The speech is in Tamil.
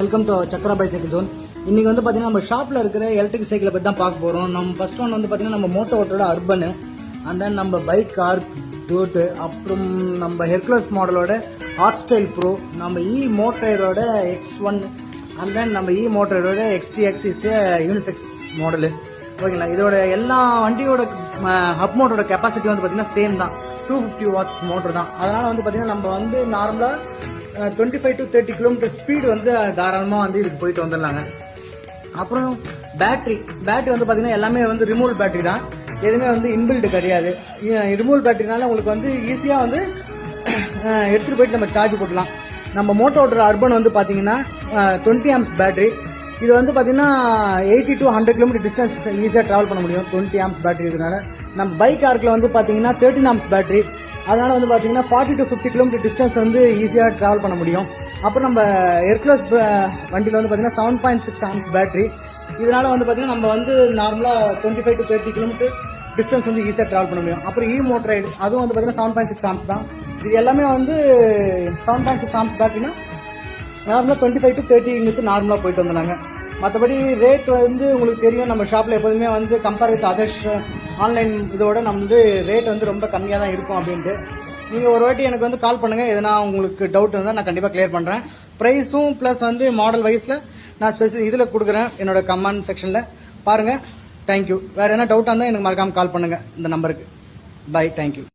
Welcome to Chakra bicycle zone. இன்னைக்கு வந்து பார்த்தீங்கன்னா நம்ம ஷாப்பில் இருக்கிற எலக்ட்ரிக் சைக்கிளை பற்றி தான் பார்க்க போகிறோம். நம்ம ஃபர்ஸ்ட் ஒன் வந்து பார்த்தீங்கன்னா நம்ம மோட்டோவோட அர்பனு, அண்ட் தென் நம்ம பைக் கார் டூட்டு, அப்புறம் நம்ம ஹெர்குலஸ் மாடலோட ஹாட் ஸ்டைல் ப்ரோ, நம்ம மோட்டரோட X1, அண்ட் தென் நம்ம மோட்டரோட XTX யூனிசெக்ஸ் மாடலு. ஓகேங்களா, இதோட எல்லா வண்டியோட ஹப் மோட்டரோட கெப்பாசிட்டி வந்து பார்த்தீங்கன்னா சேம் தான், 250 வாட்ஸ் மோட்டர் தான். அதனால் வந்து பார்த்தீங்கன்னா நம்ம வந்து நார்மலாக 25 to 30 கிலோமீட்டர் ஸ்பீடு வந்து தாராளமாக வந்து இதுக்கு போயிட்டு வந்துடலாங்க. அப்புறம் பேட்டரி வந்து பார்த்தீங்கன்னா எல்லாமே வந்து ரிமூவல் பேட்டரி தான், எதுவுமே வந்து இன்பில்டு கிடையாது. ரிமூவல் பேட்டரினால உங்களுக்கு வந்து ஈஸியாக வந்து எடுத்துகிட்டு போயிட்டு நம்ம சார்ஜ் போட்டலாம். நம்ம மோட்டோ ஓட்டுற அர்பன் வந்து பார்த்தீங்கன்னா 20 amps பேட்டரி. இது வந்து பார்த்தீங்கன்னா 80 to 100 கிலோமீட்டர் டிஸ்டன்ஸ் ஈஸியாக ட்ராவல் பண்ண முடியும் 20 amps பேட்டரி இருக்கிறதுனால. நம்ம பைக் கார்க்கில் வந்து பார்த்தீங்கன்னா 13 amps பேட்டரி. அதனால வந்து பார்த்தீங்கன்னா 40 to 50 கிலோமீட்டர் டிஸ்டன்ஸ் வந்து ஈஸியாக ட்ராவல் பண்ண முடியும். அப்புறம் நம்ம ஹெர்குலஸ் வண்டியில் வந்து பார்த்தீங்கன்னா 7.6 amps பேட்டரி. இதனால வந்து பார்த்தீங்கன்னா நம்ம வந்து நார்மலாக 25 to 30 கிலோமீட்டர் டிஸ்டன்ஸ் வந்து ஈஸியாக ட்ராவல் பண்ண முடியும். அப்புறம் மோட்டரைடு அதுவும் வந்து பார்த்தீங்கன்னா 7.6 amps தான். இது எல்லாமே வந்து 7.6 amps பேட்டரினா நார்மலாக 25 to 30 நார்மலாக போயிட்டு வந்துடுறாங்க. மற்றபடி ரேட் வந்து உங்களுக்கு தெரியும், நம்ம ஷாப்பில் எப்போதுமே வந்து கம்பேர் வித் அதர்ஸ் ஆன்லைன் இதோட நம்ம வந்து ரேட் வந்து ரொம்ப கம்மியாக தான் இருக்கும் அப்படின்ட்டு. நீங்கள் ஒரு வாட்டி எனக்கு வந்து கால் பண்ணுங்கள், எதனா உங்களுக்கு டவுட் இருந்தால் நான் கண்டிப்பாக கிளியர் பண்ணுறேன். ப்ரைஸும் ப்ளஸ் வந்து மாடல் வைஸில் நான் இதில் கொடுக்குறேன் என்னோட கமெண்ட் செக்ஷனில் பாருங்கள். தேங்க்யூ. வேறு என்ன டவுட்டாக இருந்தால் எனக்கு மறக்காமல் கால் பண்ணுங்கள் இந்த நம்பருக்கு. Bye, thank you.